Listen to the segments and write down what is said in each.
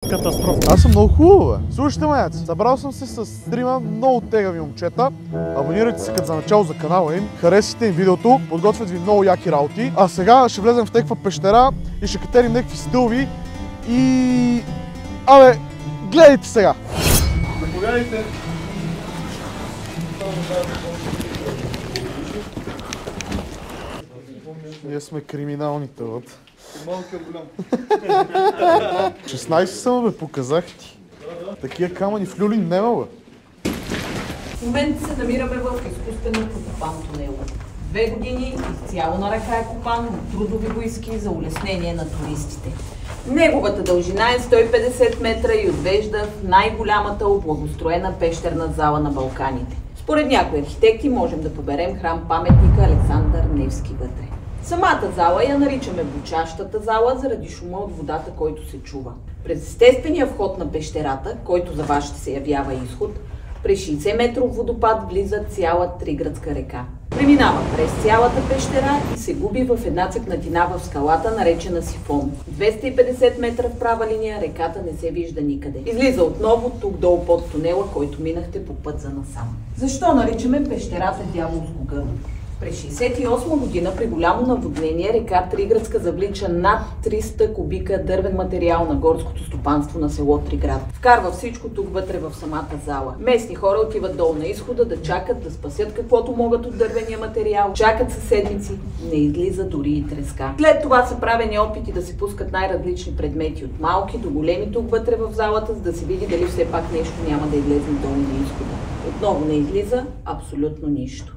Катастрофа. Аз съм много хубава, бе. Слушайте, маяци, събрал съм се с трима много тегави момчета. Абонирайте се като за начало за канала им, харесайте им видеото, подготвят ви много яки работи. А сега ще влезем в някаква пещера и ще катерим някакви стълби и... Абе, гледайте сега! Заповядайте. Ние сме криминалните, вот. Малкият голям. 16 съм, бе, показах ти. Такива камъни в люлин нема, бе. В момента се намираме в изкуствено прокопан тунел. 2 години изцяло на ръка е копан от трудови войски за улеснение на туристите. Неговата дължина е 150 метра и отвежда в най-голямата облагостроена пещерна зала на Балканите. Според някои архитекти можем да поберем храм-паметника Александър Невски вътре. Самата зала я наричаме бучащата зала заради шума от водата, който се чува. През естествения вход на пещерата, който за вас ще се явява изход, през 60 метров водопад влиза цяла Триградска река. Преминава през цялата пещера и се губи в една цепнатина в скалата, наречена Сифон. 250 метра в права линия реката не се вижда никъде. Излиза отново тук долу под тунела, който минахте по път за насам. Защо наричаме пещерата Дяволско гърло? През 1968 година при голямо наводнение река Триградска завлича над 300 кубика дървен материал на горското стопанство на село Триград. Вкарва всичко тук вътре в самата зала. Местни хора отиват долу на изхода да чакат да спасят каквото могат от дървения материал. Чакат със седмици, не излиза дори и треска. След това са правени опити да се пускат най-различни предмети от малки до големи тук вътре в залата, за да се види дали все пак нещо няма да излезе долу на изхода. Отново не излиза абсолютно нищо.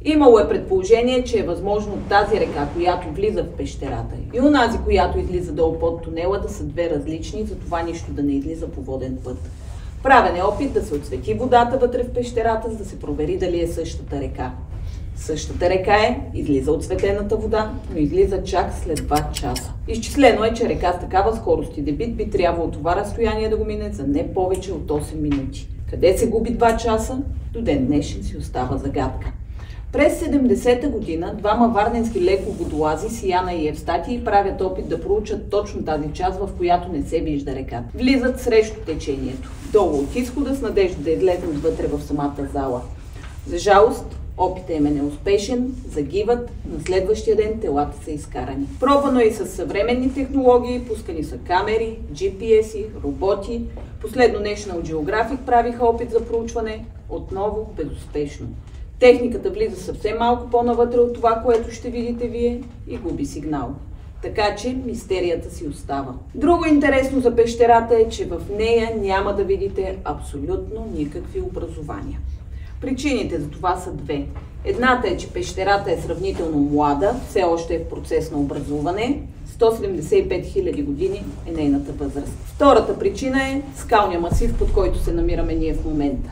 Имало е предположение, че е възможно тази река, която влиза в пещерата и онази, която излиза долу под тунела, да са две различни, затова нищо да не излиза по воден път. Правен е опит да се отсвети водата вътре в пещерата, за да се провери дали е същата река. Същата река е, излиза от светената вода, но излиза чак след 2 часа. Изчислено е, че река с такава скорост и дебит би трябвало това разстояние да го мине за не повече от 8 минути. Къде се губи 2 часа? До ден днешен си остава загадка. През 70-та година двама варненски леководолази Сияна и Евстатий правят опит да проучат точно тази част, в която не се вижда реката. Влизат срещу течението, долу от изхода с надежда да излезнат вътре в самата зала. За жалост, опитът им е неуспешен, загиват, на следващия ден телата са изкарани. Пробвано е и с съвременни технологии, пускани са камери, GPS-и, роботи. Последно National Geographic правиха опит за проучване, отново безуспешно. Техниката влиза съвсем малко по-навътре от това, което ще видите вие и губи сигнал. Така че мистерията си остава. Друго интересно за пещерата е, че в нея няма да видите абсолютно никакви образования. Причините за това са 2. Едната е, че пещерата е сравнително млада, все още е в процес на образуване. 175 000 години е нейната възраст. Втората причина е скалния масив, под който се намираме ние в момента.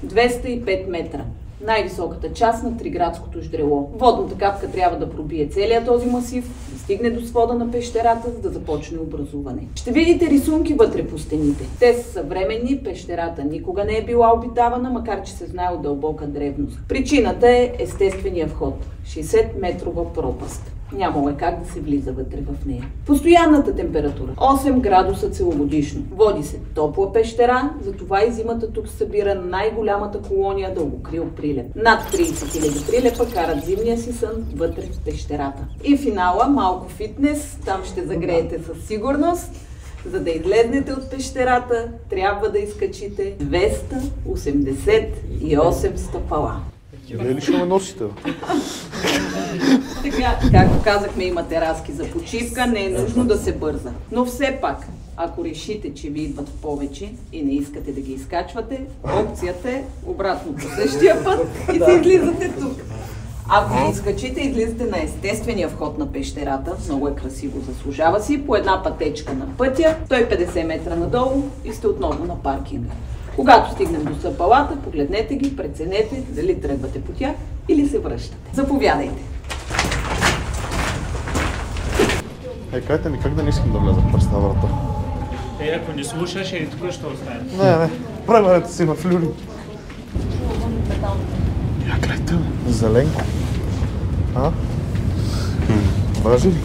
205 метра. Най-високата част на Триградското ждрело. Водната капка трябва да пробие целия този масив, да стигне до свода на пещерата, за да започне образуване. Ще видите рисунки вътре по стените. Те са съвременни, пещерата никога не е била обитавана, макар че се знае от дълбока древност. Причината е естествения вход. 60-метрова пропаст. Нямало е как да се влиза вътре в нея. Постоянната температура 8 градуса целогодишно. Води се топла пещера, затова и зимата тук събира най-голямата колония дълбокрил прилеп. Над 30 000 прилепа карат зимния си сън вътре в пещерата. И финала малко фитнес, там ще загреете със сигурност. За да излезнете от пещерата, трябва да изкачите 288 стъпала. Вие ли ще ме носите? Така, както казахме, има тераски за почивка, не е нужно да се бърза. Но все пак, ако решите, че ви идват повече и не искате да ги изкачвате, опцията е обратно по същия път и си излизате тук. Ако ги изкачите, излизате на естествения вход на пещерата, много е красиво, заслужава си, по една пътечка на пътя, 150 метра надолу и сте отново на паркинга. Когато стигнем до стъпалата, погледнете ги, преценете дали тръгвате по тях или се връщате. Заповядайте! Кайте ми как да не искам да вляза през тази врата. Ако не слушаш, и тук ще останем. Не, правенето си в люли. Я гледайте, зеленко. А? Важи ли?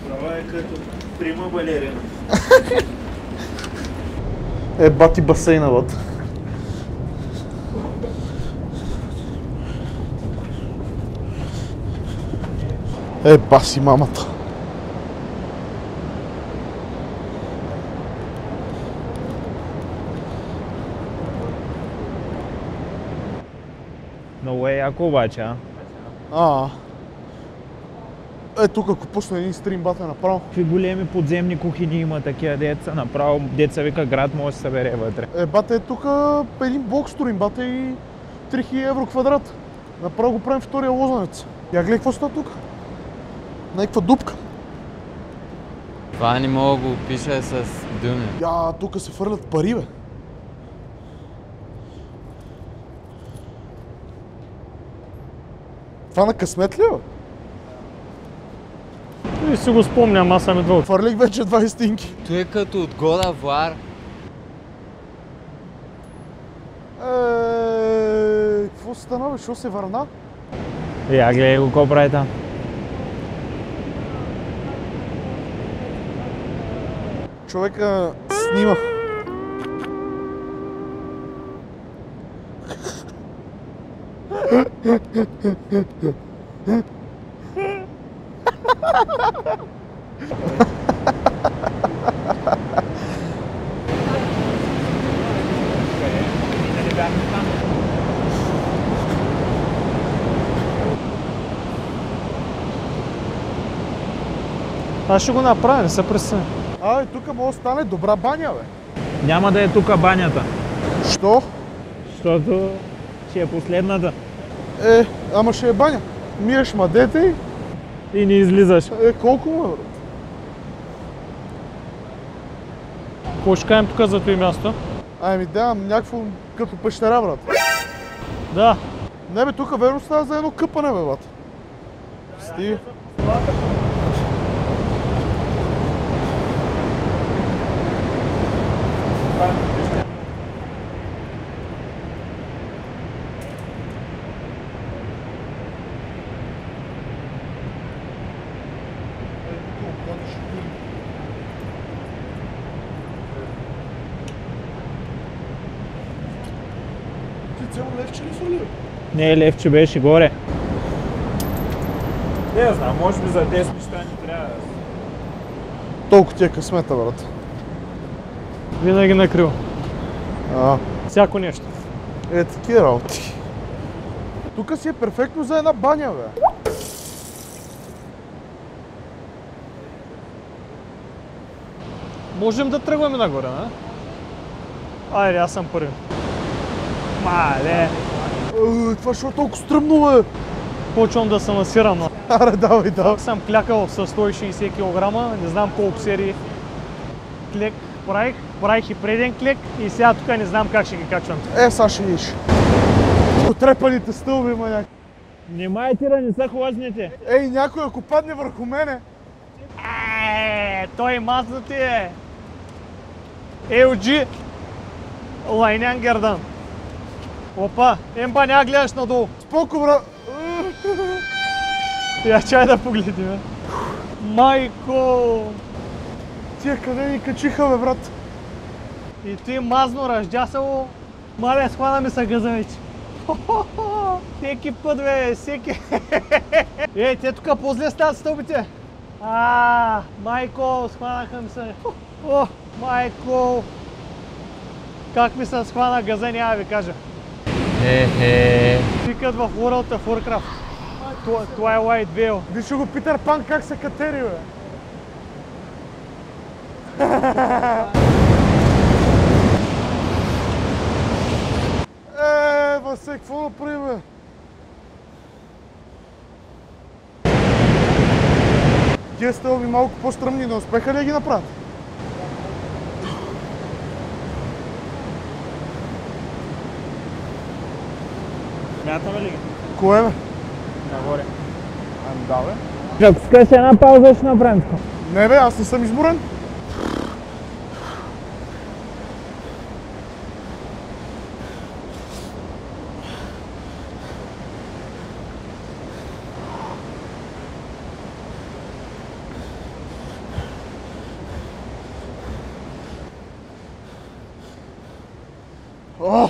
Права е като Прима балерина. Бати басейна вътре. Баси мамата. Много е яко обаче, а? Тук ако пусна един стрим бата направо. Какви големи подземни кухини има такива деца, направо деца вика град може да се събере вътре. Бате, тук един блок строим, бате, и 3000 евро квадрат. Направо го правим втория Лозенец. Я гледай какво става тук. Някаква дупка. Това не мога да го опиша с думи. Тук се фърлят пари, бе. Това на късмет ли, бе? И си го спомням, аз съм идвал. Фърлих вече 20 стинки. Той е като отгода влар. Какво се стана, бе? Що се върна? Я гледай го какво прави там. Човека снима. Аз ще го направя, не се пресъня. Тук може да стане добра баня, бе. Няма да е тука банята, Що? защото ще е последната Ама ще е баня. Миеш мадете и не излизаш. колко му, бе? Какво ще кажем тук за това място? Някакво като пещера, брат. Да. Не, бе, тук верно става за едно къпане, бе, брат. Стига. Цяло левче ли фърли? Не е левче, беше горе. Не знам, може би за 10 неща ни трябва. Толкова ти е късмета, брат. Винаги накрил. Всяко нещо. Такива работи. Тук си е перфектно за една баня, бе. Можем да тръгваме нагоре, не? Айде, аз съм първи. Мале! Това ще е толкова стръмно, бе. Почвам да се масирам. Аре, давай. Съм клякал с 160 кг, не знам колко серии клек правих и преден клек и сега тук не знам как ще ги качвам. Сега ще видиш. Отрепаните стълби има някакви. Внимайте да не са хлъзните. Някой ако падне върху мене. Той мазнати е. LG Лайнян Гердан. Опа, емба няма гледаш надолу. Споко, брат. Я чай да погледим. Майко! Тия къде ни качиха, бе, брат? И ти мазно ръждясало. Мале, схвана ми са гъза вече. Всеки път, бе, всеки. Те тук по-зле стават стълбите. Майко, схванаха ми се. Майко! Как ми се схвана газа, няма ви кажа. Викат в World of Warcraft. Twilight Veil. Виж го Питър Пан как се катери, бе. Васе, какво направи, бе? Тия стълби малко по-стръмни, не успеха ли да ги направят? Мятаме ли ги? Кое, бе? Нагоре. Да, бе. Ако искаш една пауза, ще направим така. Не, бе, аз не съм изборен. О!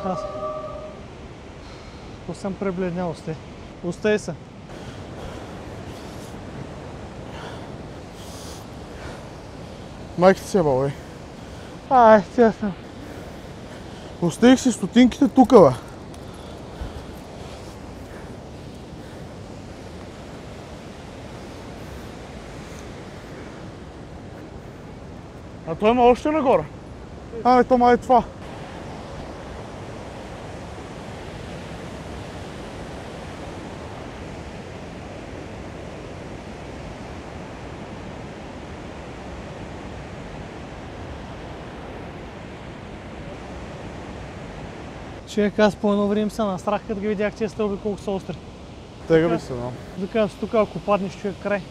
Аз. То съм пребледнял, остай. Остай се. Майките се бе. Ай, тя съм. Оставих си стотинките тука, бе. А той има още нагоре. Не, то май е това. Човек, аз по едно време се настрах, като ги видях тези стълби колко са остри. Тега ли се, но? Викам си тук, ако паднеш, човек, край.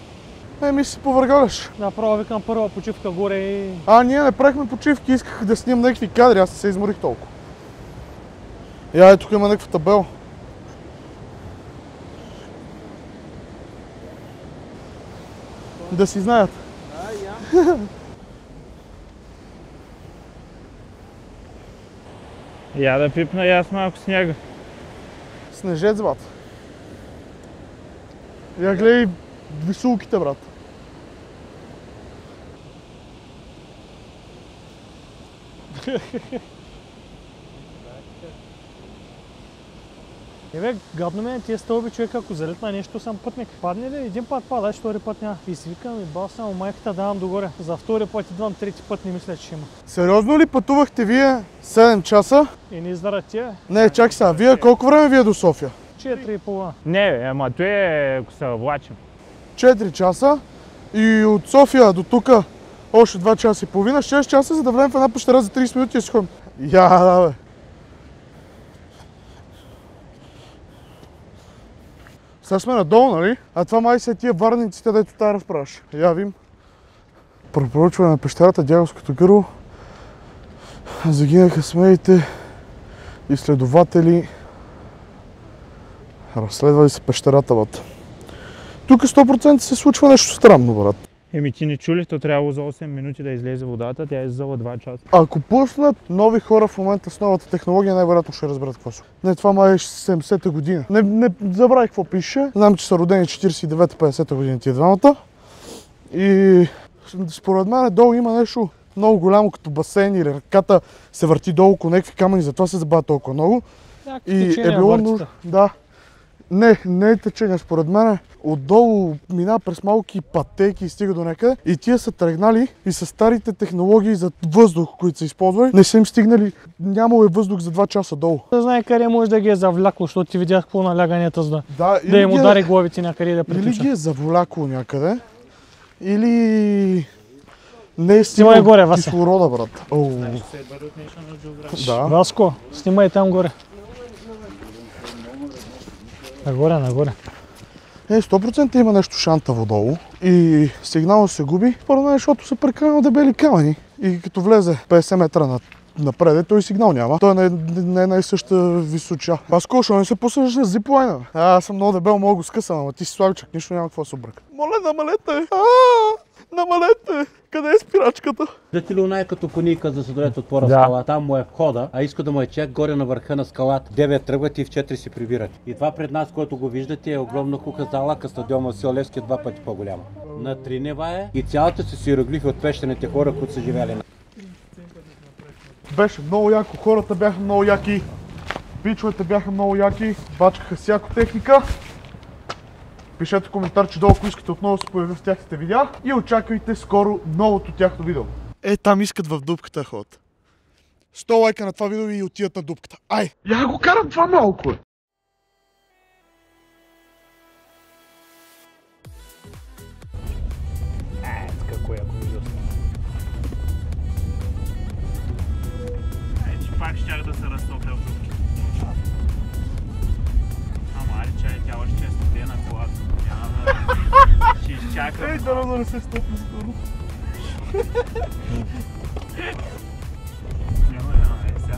Ми се повъргаляш. Направо викам първа почивка горе и... Ние не правихме почивки, исках да снимам някакви кадри, аз не се изморих толкова. Тук има някаква табела. Да си знаят. Я да пипна и аз малко сняга. Снежец, брат. Я гледай висулките, брат. Бе, гадно ме тия стълби, човек, ако залетна нещо, съм пътник. Падне ли? Един път падаш, втори път няма. И си викам, и бал само майката давам догоре. За втори път идвам, трети път не мисля, че ще има. Сериозно ли пътувахте вие 7 часа? И не заради тия. Не, чакай сега, вие колко време ви е до София? 4,5. Не, ама той е, ако се влачим. 4 часа и от София до тук още 2 часа и половина, 6 часа, за да влезем в една пещера за 30 минути и си ходим. Да, бе. Сега сме надолу, нали? А това май са тия варниците, дето тая разправяш. Явим. Препоръчване на пещерата, Дяволското гърло. Загинаха смелите изследователи. Разследвали се пещерата, брат. Тук 100% се случва нещо странно, брат. Ти не чули, то трябвало за 8 минути да излезе водата, тя е иззала 2 часа. Ако пуснат нови хора в момента с новата технология, най-вероятно ще разберат какво са. Не, това май е 70-та година. Не забравих какво пише. Знам, че са родени 49-50-та година тия двамата. И според мен долу има нещо много голямо, като басейн или ръката се върти долу около някакви камъни, затова се забавя толкова много. И е било нужно. Да. Не е течение, според мен. Отдолу минава през малки пътеки и стига до някъде. И тия са тръгнали и с старите технологии за въздух, които са използвали, не са им стигнали, нямало е въздух за 2 часа долу. Да знае къде може да ги е завлякло, защото ти видях какво наляганията, за да им удари главите някъде да приключа. Или ги е завлякло някъде, или не е стигнал кислорода, брат. Да. Васко, снимай там горе. Нагоре. 100% има нещо шантаво долу и сигналът се губи, според мен, защото са прекалено дебели камъни. И като влезе 50 метра напред, той сигнал няма. Той не е на същата височа. Васко, защо не се посъждаш на зиплайна? Аз съм много дебел, мога го скъсам, ама ти си слабичък, нищо няма какво да се обръка. Моля, намалете! Намалете! Къде е спирачката? Виждате ли онай като конийка за да се дойдат отпора в скала? Там му е входа, а иска да му е чак горе на върха на скалата. 9 тръгват и в 4 се прибират. И това пред нас, което го виждате, е огромна куха зала, къс стадион Васил Левски, 2 пъти по-голяма. На 3 нива е и цялата са иероглифи от пещерните хора, които са живели на. Беше много яко, хората бяха много яки, бичовете бяха много яки, бачкаха всяко техника. Пишете коментар, че долу, ако искате отново се появи в тяхните видеа и очаквайте скоро новото тяхно видео. Там искат в дупката ход. 100 лайка на това видео и отидат на дупката. Ай! Я го карам това малко, е! Какво яко видео сме. Че пак щях да се разтопля в дупките. Ама чай, тя още е студена колата. Ще изчакам. Да не се стопи скоро. Няма, сега.